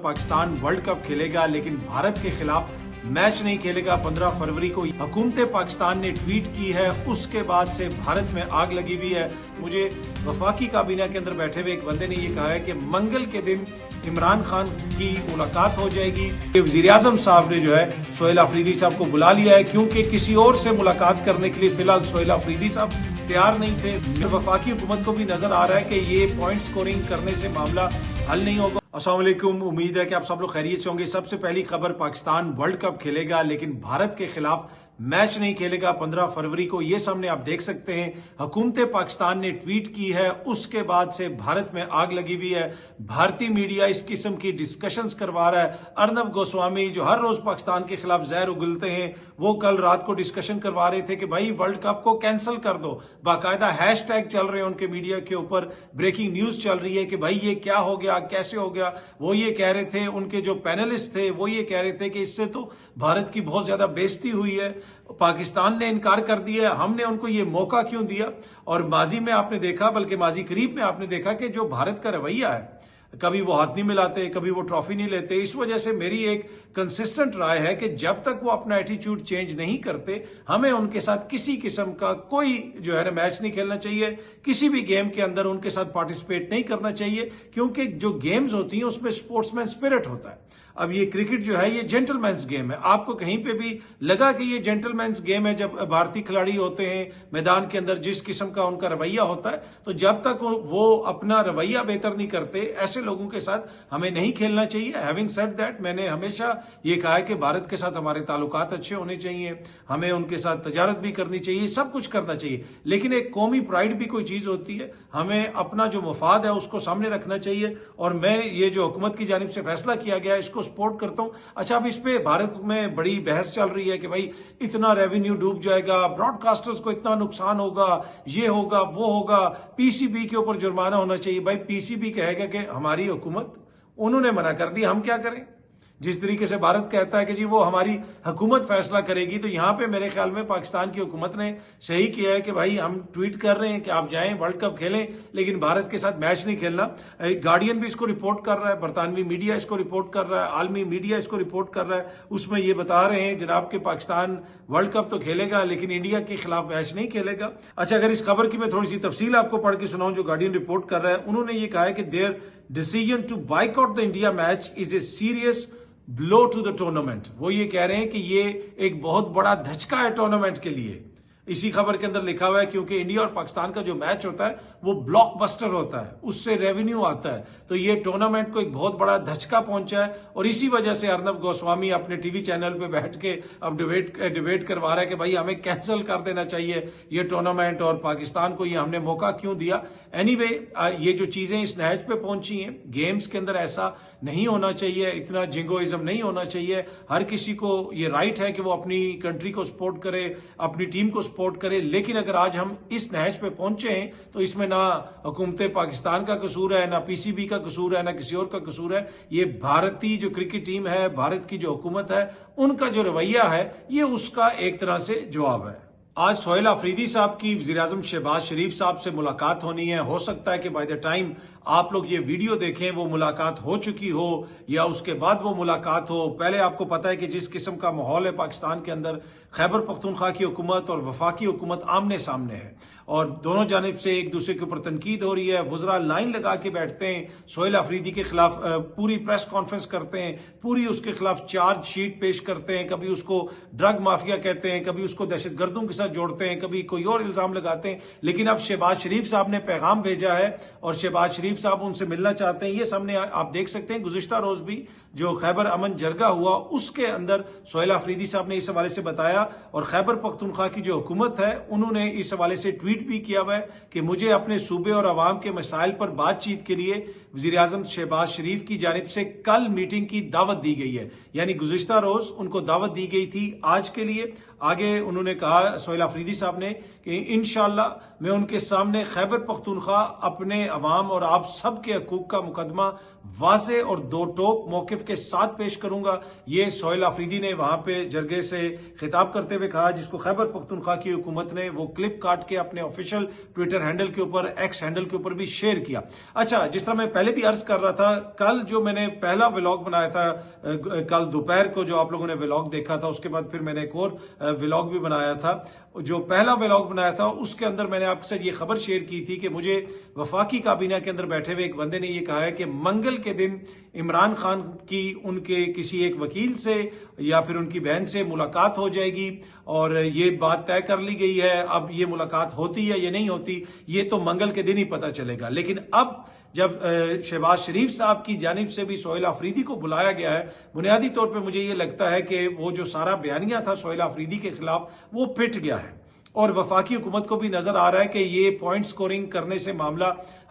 Pakistan world cup खेलेगा लेकिन भारत के खिलाफ मैच नहीं खेलेगा। 15 फरवरी को हुकूमत पाकिस्तान ने ट्वीट की है, उसके बाद से भारत में आग लगी हुई है। मुझे वफाकी काबीना के अंदर बैठे हुए एक बंदे ने ये कहा है कि मंगल के दिन इमरान खान की मुलाकात हो जाएगी। वजीर आजम साहब ने जो है सोहेल अफरीदी साहब को बुला लिया है, क्योंकि किसी और से मुलाकात करने के लिए फिलहाल सोहेल अफरीदी साहब तैयार नहीं थे। वफाकी हुकूमत को भी नजर आ रहा है कि ये पॉइंट स्कोरिंग करने से मामला हल नहीं होगा। अस्सलाम वालेकुम, उम्मीद है कि आप सब लोग खैरियत से होंगे। सबसे पहली खबर, पाकिस्तान वर्ल्ड कप खेलेगा लेकिन भारत के खिलाफ मैच नहीं खेलेगा 15 फरवरी को। ये सामने आप देख सकते हैं, हुकूमत पाकिस्तान ने ट्वीट की है, उसके बाद से भारत में आग लगी हुई है। भारतीय मीडिया इस किस्म की डिस्कशंस करवा रहा है। अर्नब गोस्वामी जो हर रोज पाकिस्तान के खिलाफ जहर उगलते हैं, वो कल रात को डिस्कशन करवा रहे थे कि भाई वर्ल्ड कप को कैंसिल कर दो। बाकायदा हैशटैग चल रहे हैं उनके मीडिया के ऊपर, ब्रेकिंग न्यूज चल रही है कि भाई ये क्या हो गया, कैसे हो गया। वो ये कह रहे थे, उनके जो पैनलिस्ट थे वो ये कह रहे थे कि इससे तो भारत की बहुत ज्यादा बेइज्जती हुई है, पाकिस्तान ने इनकार कर दिया, हमने उनको ये मौका क्यों दिया। और माजी में आपने देखा, बल्कि माजी करीब में आपने देखा कि जो भारत का रवैया है, कभी वो हाथ नहीं मिलाते, कभी वो ट्रॉफी नहीं लेते। इस वजह से मेरी एक कंसिस्टेंट राय है कि जब तक वो अपना एटीट्यूड चेंज नहीं करते, हमें उनके साथ किसी किस्म का कोई जो है ना मैच नहीं खेलना चाहिए, किसी भी गेम के अंदर उनके साथ पार्टिसिपेट नहीं करना चाहिए, क्योंकि जो गेम्स होती हैं उसमें स्पोर्ट्समैन स्पिरिट होता है। अब ये क्रिकेट जो है ये जेंटलमैन्स गेम है। आपको कहीं पे भी लगा कि ये जेंटलमैन्स गेम है, जब भारतीय खिलाड़ी होते हैं मैदान के अंदर, जिस किस्म का उनका रवैया होता है, तो जब तक वो अपना रवैया बेहतर नहीं करते, ऐसे लोगों के साथ हमें नहीं खेलना चाहिए। हैविंग सेड दैट, मैंने हमेशा ये कहा है कि भारत के साथ हमारे ताल्लुकात अच्छे होने चाहिए, हमें उनके साथ तजारत भी करनी चाहिए, सब कुछ करना चाहिए, लेकिन एक कौमी प्राइड भी कोई चीज होती है, हमें अपना जो मफाद है उसको सामने रखना चाहिए। और मैं ये जो हुकूमत की जानिब से फैसला किया गया इसको सपोर्ट करता हूं। अच्छा, अब इस पे भारत में बड़ी बहस चल रही है कि भाई इतना रेवेन्यू डूब जाएगा, ब्रॉडकास्टर्स को इतना नुकसान होगा, ये होगा वो होगा, पीसीबी के ऊपर जुर्माना होना चाहिए। भाई पीसीबी कहेगा कि हमारी हुकूमत, उन्होंने मना कर दी, हम क्या करें। जिस तरीके से भारत कहता है कि जी वो हमारी हुकूमत फैसला करेगी, तो यहां पे मेरे ख्याल में पाकिस्तान की हुकूमत ने सही किया है कि भाई हम ट्वीट कर रहे हैं कि आप जाएं वर्ल्ड कप खेलें लेकिन भारत के साथ मैच नहीं खेलना। गार्डियन भी इसको रिपोर्ट कर रहा है, बरतानवी मीडिया इसको रिपोर्ट कर रहा है, आलमी मीडिया इसको रिपोर्ट कर रहा है। उसमें ये बता रहे हैं जनाब कि पाकिस्तान वर्ल्ड कप तो खेलेगा लेकिन इंडिया के खिलाफ मैच नहीं खेलेगा। अच्छा, अगर इस खबर की मैं थोड़ी सी तफसील आपको पढ़ के सुनाऊं जो गार्डियन रिपोर्ट कर रहा है, उन्होंने ये कहा है कि their decision to boycott the India match is a serious blow to the tournament. वो ये कह रहे हैं कि ये एक बहुत बड़ा धचका है टूर्नामेंट के लिए। इसी खबर के अंदर लिखा हुआ है क्योंकि इंडिया और पाकिस्तान का जो मैच होता है वो ब्लॉकबस्टर होता है, उससे रेवेन्यू आता है, तो ये टूर्नामेंट को एक बहुत बड़ा धचका पहुंचा है। और इसी वजह से अर्नब गोस्वामी अपने टीवी चैनल पे बैठ के अब डिबेट करवा रहा है कि भाई हमें कैंसिल कर देना चाहिए ये टूर्नामेंट, और पाकिस्तान को ये हमने मौका क्यों दिया। एनीवे, ये जो चीजें इस नहज पे पहुंची हैं, गेम्स के अंदर ऐसा नहीं होना चाहिए, इतना जिंगोइज्म नहीं होना चाहिए। हर किसी को ये राइट है कि वो अपनी कंट्री को सपोर्ट करे, अपनी टीम को सपोर्ट करे, लेकिन अगर आज हम इस नहज पे पहुंचे हैं तो इसमें ना हुकूमत पाकिस्तान का कसूर है, ना पीसीबी का कसूर है, ना किसी और का कसूर है। ये भारतीय जो क्रिकेट टीम है, भारत की जो हुकूमत है, उनका जो रवैया है, ये उसका एक तरह से जवाब है। आज सोहेल अफरीदी साहब की वज़ीर आज़म शहबाज शरीफ साहब से मुलाकात होनी है। हो सकता है कि बाय द टाइम आप लोग ये वीडियो देखें वो मुलाकात हो चुकी हो या उसके बाद वो मुलाकात हो। पहले आपको पता है कि जिस किस्म का माहौल है पाकिस्तान के अंदर, खैबर पख्तूनख्वा की हुकूमत और वफाकी हुकूमत आमने सामने है और दोनों जानिब से एक दूसरे के ऊपर तनकीद हो रही है। वज़रा लाइन लगा के बैठते हैं, सोहेल अफरीदी के खिलाफ पूरी प्रेस कॉन्फ्रेंस करते हैं, पूरी उसके खिलाफ चार्ज शीट पेश करते हैं, कभी उसको ड्रग माफिया कहते हैं, कभी उसको दहशतगर्दों के साथ जोड़ते हैं, कभी कोई और इल्जाम लगाते हैं। लेकिन अब शहबाज शरीफ साहब ने पैगाम भेजा है और शहबाज शरीफ साहब उनसे मिलना चाहते हैं। ये सामने आप देख सकते हैं, गुज़िश्ता रोज भी जो खैबर अमन जरगा हुआ उसके अंदर सोहेल अफरीदी साहब ने इस हवाले से बताया, और खैबर पख्तूनख्वा की जो हुकूमत है उन्होंने इस हवाले से ट्वीट भी किया हुआ है कि मुझे अपने सूबे और अवाम के मसाइल पर बातचीत के लिए वज़ीर आज़म शहबाज शरीफ की जानिब से कल मीटिंग की दावत दी गई है। यानी गुज़िश्ता रोज उनको दावत दी गई थी आज के लिए। आगे उन्होंने कहा सोहेल अफरीदी साहब ने कि इंशाअल्लाह मैं उनके सामने खैबर पख्तूनख्वा, अपने अवाम और आप सब के हकूक का मुकदमा वाज़े और दो टोक मौक़िफ़ के साथ पेश करूंगा। ये सोहेल अफरीदी ने वहां पे जरगे से खिताब करते हुए कहा, जिसको खैबर पख्तूनख्वा की हुकूमत ने वो क्लिप काट के अपने ऑफिशियल ट्विटर हैंडल के ऊपर, एक्स हैंडल के ऊपर भी शेयर किया। अच्छा, जिस तरह मैं پہلے بھی عرض کر رہا تھا، کل جو میں نے پہلا ولاگ بنایا تھا، کل دوپہر کو جو آپ لوگوں نے ولاگ دیکھا تھا، اس کے بعد پھر میں نے ایک اور ولاگ بھی بنایا تھا. جو پہلا ولاگ بنایا تھا اس کے اندر میں نے آپ کے ساتھ یہ خبر شیئر کی تھی کہ مجھے وفاقی کابینہ کے اندر بیٹھے ہوئے ایک بندے نے یہ کہا ہے کہ منگل کے دن عمران خان کی ان کے کسی ایک وکیل سے یا پھر ان کی بہن سے ملاقات ہو جائے گی اور یہ بات طے کر لی گئی ہے. اب یہ ملاقات ہوتی ہے یا نہیں ہوتی یہ تو منگل کے دن ہی پتہ چلے گا. لیکن اب جب شہباز شریف صاحب کی جانب سے بھی سہیل آفریدی کو بلایا گیا ہے، بنیادی طور پہ مجھے یہ لگتا ہے کہ وہ جو سارا بیانیہ تھا سہیل آفریدی کے خلاف وہ پٹ گیا ہے اور وفاقی حکومت کو بھی نظر آ رہا ہے کہ یہ پوائنٹ سکورنگ کرنے سے معاملہ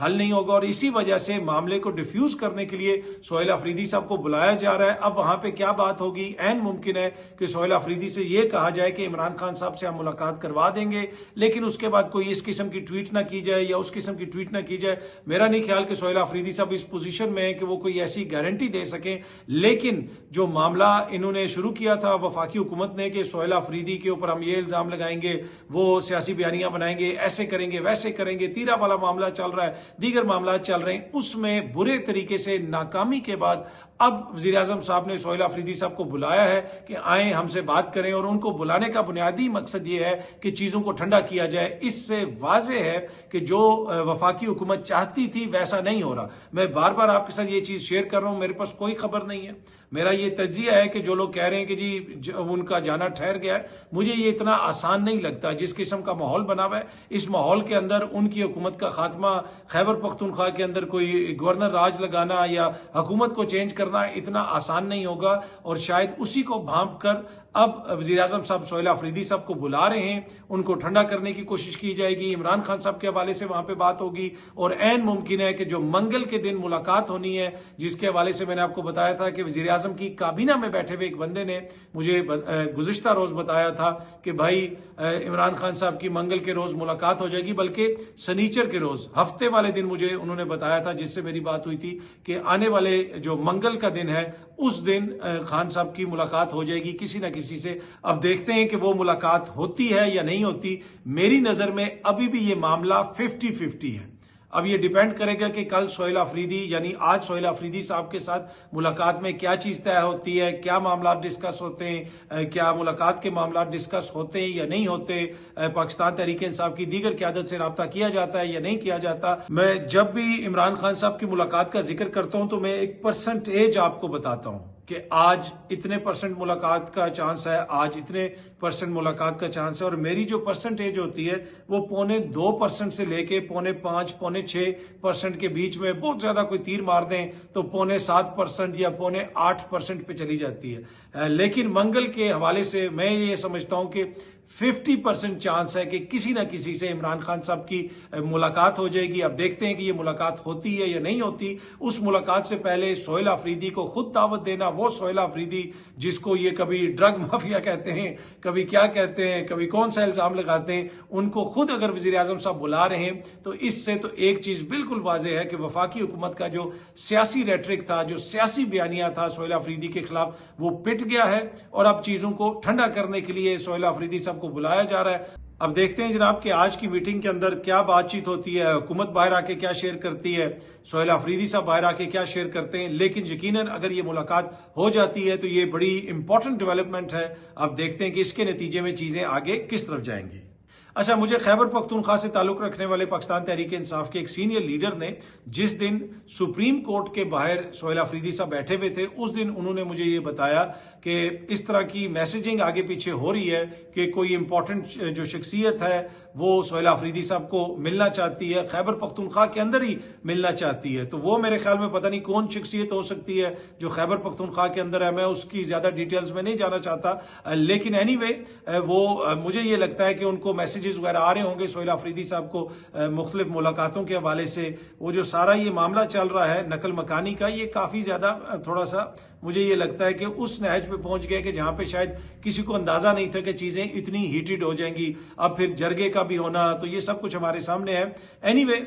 حل نہیں ہوگا اور اسی وجہ سے معاملے کو ڈیفیوز کرنے کے لیے سہیل آفریدی صاحب کو بلایا جا رہا ہے. اب وہاں پہ کیا بات ہوگی؟ عین ممکن ہے کہ سہیل آفریدی سے یہ کہا جائے کہ عمران خان صاحب سے ہم ملاقات کروا دیں گے، لیکن اس کے بعد کوئی اس قسم کی ٹویٹ نہ کی جائے یا اس قسم کی ٹویٹ نہ کی جائے. میرا نہیں خیال کہ سہیل آفریدی صاحب اس پوزیشن میں ہے کہ وہ کوئی ایسی گارنٹی دے سکیں. لیکن جو معاملہ انہوں نے شروع کیا تھا وفاقی حکومت نے کہ سہیل آفریدی کے اوپر ہم یہ الزام لگائیں گے، وہ سیاسی بیانیاں بنائیں گے، ایسے کریں گے ویسے کریں گے، تیرا والا معاملہ چل رہا ہے، دیگر معاملات چل رہے ہیں، اس میں برے طریقے سے ناکامی کے بعد اب وزیر اعظم صاحب نے سہیل آفریدی صاحب کو بلایا ہے کہ آئیں ہم سے بات کریں، اور ان کو بلانے کا بنیادی مقصد یہ ہے کہ چیزوں کو ٹھنڈا کیا جائے. اس سے واضح ہے کہ جو وفاقی حکومت چاہتی تھی ویسا نہیں ہو رہا. میں بار بار آپ کے ساتھ یہ چیز شیئر کر رہا ہوں، میرے پاس کوئی خبر نہیں ہے. میرا یہ تجزیہ ہے کہ جو لوگ کہہ رہے ہیں کہ جی ان کا جانا ٹھہر گیا ہے، مجھے یہ اتنا آسان نہیں لگتا. جس قسم کا ماحول بنا ہوا ہے اس ماحول کے اندر ان کی حکومت کا خاتمہ، خیبر پختونخوا کے اندر کوئی گورنر راج لگانا یا حکومت کو چینج کرنا اتنا آسان نہیں ہوگا. اور شاید اسی کو بھانپ کر اب وزیر اعظم صاحب سہیل آفریدی صاحب کو بلا رہے ہیں، ان کو ٹھنڈا کرنے کی کوشش کی جائے گی، عمران خان صاحب کے حوالے سے وہاں پہ بات ہوگی. اور عین ممکن ہے کہ جو منگل کے دن ملاقات ہونی ہے، جس کے حوالے سے میں نے آپ کو بتایا تھا کہ وزیر اعظم کی کابینہ میں بیٹھے ہوئے ایک بندے نے مجھے گزشتہ روز بتایا تھا کہ بھائی عمران خان صاحب کی منگل کے روز ملاقات ہو جائے گی، بلکہ سنیچر کے روز ہفتے والے دن مجھے انہوں نے بتایا تھا، جس سے میری بات ہوئی تھی کہ آنے والے جو منگل کا دن ہے اس دن خان صاحب کی ملاقات ہو جائے گی کسی نہ کسی سے. اب دیکھتے ہیں کہ وہ ملاقات ہوتی ہے یا نہیں ہوتی. میری نظر میں ابھی بھی یہ معاملہ 50-50 ہے. اب یہ ڈیپینڈ کرے گا کہ کل سہیل آفریدی یعنی آج سہیل آفریدی صاحب کے ساتھ ملاقات میں کیا چیز طے ہوتی ہے، کیا معاملات ڈسکس ہوتے ہیں، کیا ملاقات کے معاملات ڈسکس ہوتے ہیں یا نہیں ہوتے، پاکستان تحریک انصاف کی دیگر قیادت سے رابطہ کیا جاتا ہے یا نہیں کیا جاتا. میں جب بھی عمران خان صاحب کی ملاقات کا ذکر کرتا ہوں تو میں ایک پرسنٹیج آپ کو بتاتا ہوں کہ آج اتنے % ملاقات کا چانس ہے، آج اتنے % ملاقات کا چانس ہے. اور میری جو پرسنٹیج ہوتی ہے وہ 2.25% سے لے کے 5.5 6% کے بیچ میں، بہت زیادہ کوئی تیر مار دیں تو 7.5% یا 8.5% پہ چلی جاتی ہے. لیکن منگل کے حوالے سے میں یہ سمجھتا ہوں کہ 50% چانس ہے کہ کسی نہ کسی سے عمران خان صاحب کی ملاقات ہو جائے گی. اب دیکھتے ہیں کہ یہ ملاقات ہوتی ہے یا نہیں ہوتی. اس ملاقات سے پہلے سہیل آفریدی کو خود دعوت دینا، وہ سہیل آفریدی جس کو یہ کبھی ڈرگ مافیا کہتے ہیں، کبھی کیا کہتے ہیں، کبھی کون سا الزام لگاتے ہیں، ان کو خود اگر وزیر اعظم صاحب بلا رہے ہیں تو اس سے تو ایک چیز بالکل واضح ہے کہ وفاقی حکومت کا جو سیاسی ریٹرک تھا، جو سیاسی بیانیہ تھا سہیل آفریدی کے خلاف، وہ پٹ گیا ہے. اور اب چیزوں کو ٹھنڈا کرنے کے لیے سہیل آفریدی صاحب کو بلایا جا رہا ہے. اب دیکھتے ہیں جناب کہ آج کی میٹنگ کے اندر کیا بات چیت ہوتی ہے، حکومت باہر آ کے کیا شیئر کرتی ہے، سہیل آفریدی صاحب باہر آ کے کیا شیئر کرتے ہیں. لیکن یقیناً اگر یہ ملاقات ہو جاتی ہے تو یہ بڑی امپورٹنٹ ڈیولپمنٹ ہے. اب دیکھتے ہیں کہ اس کے نتیجے میں چیزیں آگے کس طرف جائیں گی. اچھا، مجھے خیبر پختونخوا سے تعلق رکھنے والے پاکستان تحریک انصاف کے ایک سینئر لیڈر نے جس دن سپریم کورٹ کے باہر سہیل آفریدی صاحب بیٹھے ہوئے تھے، اس دن انہوں نے مجھے یہ بتایا کہ اس طرح کی میسیجنگ آگے پیچھے ہو رہی ہے کہ کوئی امپورٹنٹ جو شخصیت ہے وہ سہیل آفریدی صاحب کو ملنا چاہتی ہے، خیبر پختونخوا کے اندر ہی ملنا چاہتی ہے. تو وہ میرے خیال میں پتہ نہیں کون شخصیت ہو سکتی ہے جو خیبر پختونخوا کے اندر ہے. میں اس کی زیادہ ڈیٹیلز میں نہیں جانا چاہتا، لیکن اینی وے وہ مجھے یہ لگتا ہے کہ ان کو میسیجز وغیرہ آ رہے ہوں گے سہیل آفریدی صاحب کو مختلف ملاقاتوں کے حوالے سے. وہ جو سارا یہ معاملہ چل رہا ہے نقل مکانی کا، یہ کافی زیادہ تھوڑا سا मुझे ये लगता है कि उस नहज पे पहुंच गए कि जहां पे शायद किसी को अंदाजा नहीं था कि चीजें इतनी हीटेड हो जाएंगी। अब फिर जरगे का भी होना, तो ये सब कुछ हमारे सामने है। एनीवे,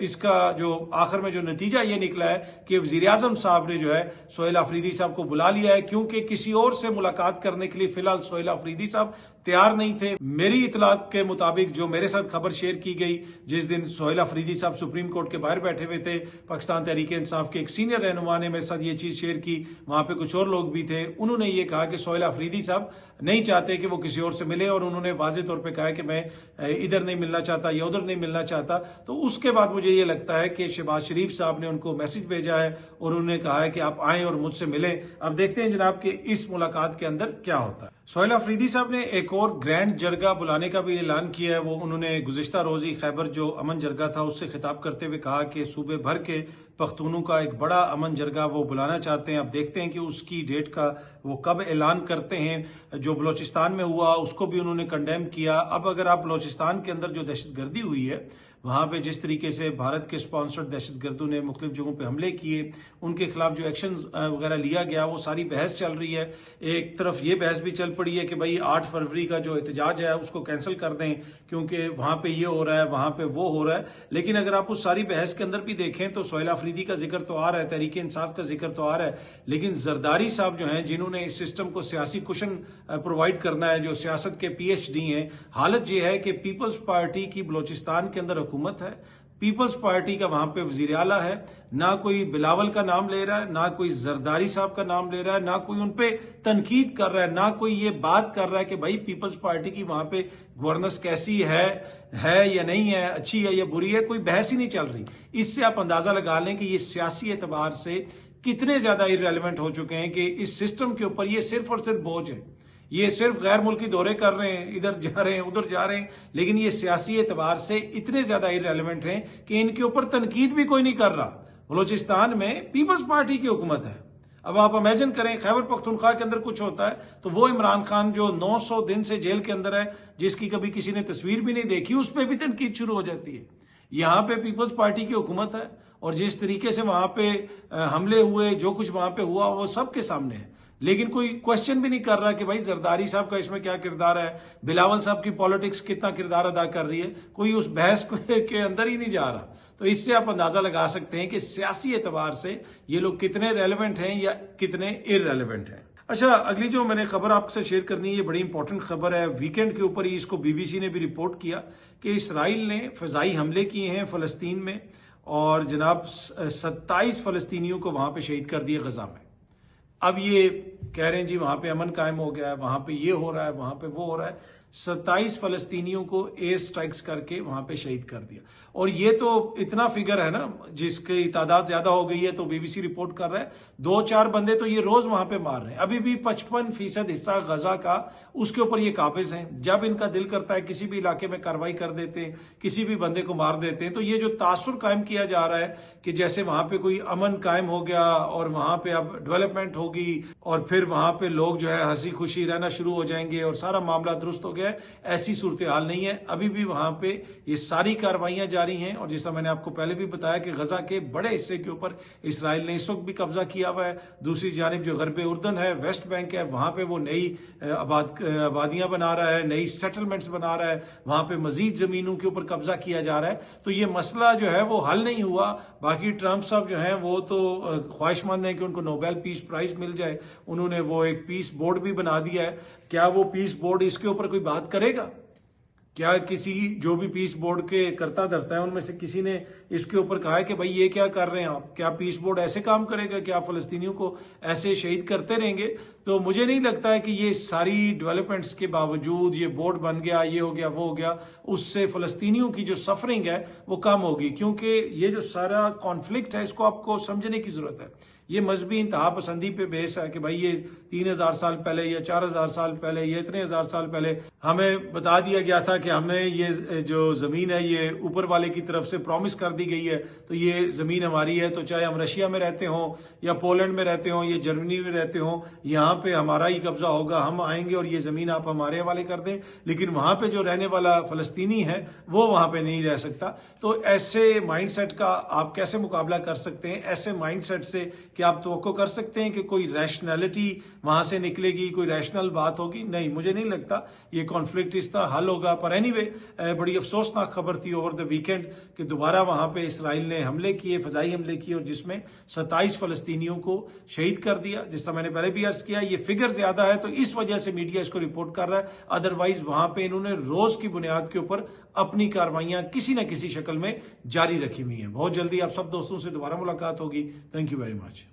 इसका जो आखिर में जो नतीजा ये निकला है कि वजीर आजम साहब ने जो है सोहेल अफरीदी साहब को बुला लिया है, क्योंकि किसी और से मुलाकात करने के लिए फिलहाल सोहेल अफरीदी साहब तैयार नहीं थे। मेरी इतलात के मुताबिक जो मेरे साथ खबर शेयर की गई, जिस दिन सोहेल अफरीदी साहब सुप्रीम कोर्ट के बाहर बैठे हुए थे, पाकिस्तान तहरीक इंसाफ के एक सीनियर रहनुमा ने मेरे साथ ये चीज शेयर की, वहां पे कुछ और लोग भी थे। उन्होंने ये कहा कि सोहेल अफरीदी साहब नहीं चाहते कि वो किसी और से मिले, और उन्होंने वाजे तौर पे कहा कि मैं इधर नहीं मिलना चाहता या उधर नहीं मिलना चाहता। तो उसके बाद मुझे ये लगता है कि शहबाज शरीफ साहब ने उनको मैसेज भेजा है और उन्होंने कहा है कि आप आएं और मुझसे मिलें। अब देखते हैं जनाब कि इस मुलाकात के अंदर क्या होता है। सोहेल अफरीदी साहब ने एक और ग्रैंड जरगा बुलाने का भी ऐलान किया है। वो उन्होंने गुज़िश्ता रोजी खैबर जो अमन जरगा था उससे खिताब करते हुए कहा कि सूबे भर के पख्तूनों का एक बड़ा अमन जरगा वो बुलाना चाहते हैं। अब देखते हैं कि उसकी डेट का वो कब ऐलान करते हैं। जो बलोचिस्तान में हुआ उसको भी उन्होंने कंडेम किया। अब अगर आप बलोचिस्तान के अंदर जो दहशतगर्दी हुई है, वहाँ पे जिस तरीके से भारत के स्पॉन्सर्ड दहशतगर्दों ने मुख्तलिफ जगहों पे हमले किए, उनके खिलाफ जो एक्शन वगैरह लिया गया, वो सारी बहस चल रही है। एक तरफ ये बहस भी चल पड़ी है कि भाई 8 फरवरी का जो एहतजाज है उसको कैंसिल कर दें, क्योंकि वहाँ पे ये हो रहा है, वहाँ पे वो हो रहा है। लेकिन अगर आप उस सारी बहस के अंदर भी देखें तो सोहेल अफरीदी का जिक्र तो आ रहा है, तहरीक इंसाफ का जिक्र तो आ रहा है, लेकिन जरदारी साहब जो हैं, जिन्होंने इस सिस्टम को सियासी कुशन प्रोवाइड करना है, जो सियासत के PhD हैं, हालत ये है कि पीपल्स पार्टी की बलोचिस्तान के अंदर हुकूमत है, पीपल्स पार्टी का वहां पे वजीर आला है, ना कोई बिलावल का नाम ले रहा है, ना कोई जरदारी साहब का नाम ले रहा है, ना कोई उन पे तनकीद कर रहा है, ना कोई ये बात कर रहा है कि भाई पीपल्स पार्टी की वहां पे गवर्नेंस कैसी है या नहीं है, अच्छी है या बुरी है, कोई बहस ही नहीं चल रही। इससे आप अंदाजा लगा लें कि ये सियासी एतबार से कितने ज्यादा इररेलेवेंट हो चुके हैं कि इस सिस्टम के ऊपर ये सिर्फ और सिर्फ बोझ है। ये सिर्फ गैर मुल्की दौरे कर रहे हैं, इधर जा रहे हैं, उधर जा रहे हैं, लेकिन ये सियासी एतबार से इतने ज्यादा इररेलेवेंट हैं कि इनके ऊपर तनकीद भी कोई नहीं कर रहा। बलोचिस्तान में पीपल्स पार्टी की हुकूमत है। अब आप इमेजिन करें खैबर पख्तूनख्वा के अंदर कुछ होता है तो वो इमरान खान जो 900 दिन से जेल के अंदर है, जिसकी कभी किसी ने तस्वीर भी नहीं देखी, उस पर भी तनकीद शुरू हो जाती है। यहाँ पे पीपल्स पार्टी की हुकूमत है और जिस तरीके से वहां पे हमले हुए, जो कुछ वहां पे हुआ, वो सबके सामने है। लेकिन कोई क्वेश्चन भी नहीं कर रहा कि भाई जरदारी साहब का इसमें क्या किरदार है, बिलावल साहब की पॉलिटिक्स कितना किरदार अदा कर रही है, कोई उस बहस के अंदर ही नहीं जा रहा। तो इससे आप अंदाजा लगा सकते हैं कि सियासी एतबार से ये लोग कितने रेलेवेंट हैं या कितने इररेलेवेंट हैं। अच्छा, अगली जो मैंने खबर आपसे शेयर करनी है, ये बड़ी इंपॉर्टेंट खबर है। वीकेंड के ऊपर ही इसको BBC ने भी रिपोर्ट किया कि इसराइल ने फजाई हमले किए हैं फलस्तीन में और जनाब 27 फलस्तीनियों को वहां पे शहीद कर दिया गजा में। अब ये कह रहे हैं जी वहां पे अमन कायम हो गया है, वहां पे ये हो रहा है, वहां पे वो हो रहा है। 27 फलस्तीनियों को एयर स्ट्राइक्स करके वहां पे शहीद कर दिया। और ये तो इतना फिगर है ना, जिसकी तादाद ज्यादा हो गई है तो BBC रिपोर्ट कर रहा है 2-4 बंदे तो ये रोज वहां पे मार रहे हैं। अभी भी 55% हिस्सा गजा का उसके ऊपर ये काबिज हैं। जब इनका दिल करता है किसी भी इलाके में कार्रवाई कर देते हैं, किसी भी बंदे को मार देते हैं। तो ये जो तासुर कायम किया जा रहा है कि जैसे वहां पे कोई अमन कायम हो गया और वहां पे अब डेवलपमेंट होगी और फिर वहां पे लोग जो है हंसी खुशी रहना शुरू हो जाएंगे और सारा मामला दुरुस्त हो गया, ऐसी सूरत हाल नहीं है। अभी भी वहां पे ये सारी कार्रवाइयां जारी हैं। और जैसा मैंने आपको पहले भी बताया कि गजा के बड़े हिस्से के ऊपर इसराइल ने इस वक्त भी कब्जा किया हुआ है। दूसरी जानिब जो गरबे उर्दन है, वेस्ट बैंक है, वहां पे वो नई आबादियां बना रहा है, नई सेटलमेंट्स बना रहा है, वहां पे मजीद जमीनों के ऊपर कब्जा किया जा रहा है। तो ये मसला जो है वो हल नहीं हुआ। बाकी ट्रंप साहब जो है वो तो ख्वाहिशमंद है कि उनको नोबेल पीस प्राइज मिल जाए। उन्होंने वो एक पीस बोर्ड भी बना दिया है। क्या वो पीस बोर्ड इसके ऊपर कोई बात करेगा? क्या किसी जो भी पीस बोर्ड के करता धरता है उनमें से किसी ने इसके ऊपर कहा है कि भाई ये क्या कर रहे हैं आप? क्या पीस बोर्ड ऐसे काम करेगा कि आप फलस्तीनियों को ऐसे शहीद करते रहेंगे? तो मुझे नहीं लगता है कि ये सारी डेवलपमेंट्स के बावजूद ये बोर्ड बन गया, ये हो गया, वो हो गया, उससे फलस्तीनियों की जो सफरिंग है वो कम होगी। क्योंकि ये जो सारा कॉन्फ्लिक्ट है इसको आपको समझने की जरूरत है। ये मजहबी इंतहा पसंदी पे बेस है कि भाई ये 3000 साल पहले या 4000 साल पहले या इतने हजार साल पहले हमें बता दिया गया था कि हमें ये जो जमीन है ये ऊपर वाले की तरफ से प्रॉमिस कर दी गई है, तो ये जमीन हमारी है। तो चाहे हम रशिया में रहते हों या पोलैंड में रहते हों या जर्मनी में रहते हों, यहाँ पे हमारा ही कब्जा होगा, हम आएंगे और ये जमीन आप हमारे हवाले कर दें। लेकिन वहां पे जो रहने वाला फलस्तीनी है वो वहां पे नहीं रह सकता। तो ऐसे माइंडसेट का आप कैसे मुकाबला कर सकते हैं? ऐसे माइंडसेट से कि क्या आप तवक्को कर सकते हैं कि कोई रैशनैलिटी वहां से निकलेगी, कोई रैशनल बात होगी? नहीं, मुझे नहीं लगता ये कॉन्फ्लिक्ट इस तरह हल होगा। पर एनीवे बड़ी अफसोसनाक खबर थी ओवर द वीकेंड कि दोबारा वहां पे इसराइल ने हमले किए, फजाई हमले किए, और जिसमें 27 फलस्तीनियों को शहीद कर दिया। जिस तरह मैंने पहले भी अर्ज किया, ये फिगर ज्यादा है तो इस वजह से मीडिया इसको रिपोर्ट कर रहा है, अदरवाइज वहां पे इन्होंने रोज की बुनियाद के ऊपर अपनी कार्रवाइयां किसी न किसी शक्ल में जारी रखी हुई हैं। बहुत जल्दी आप सब दोस्तों से दोबारा मुलाकात होगी। Thank you very much.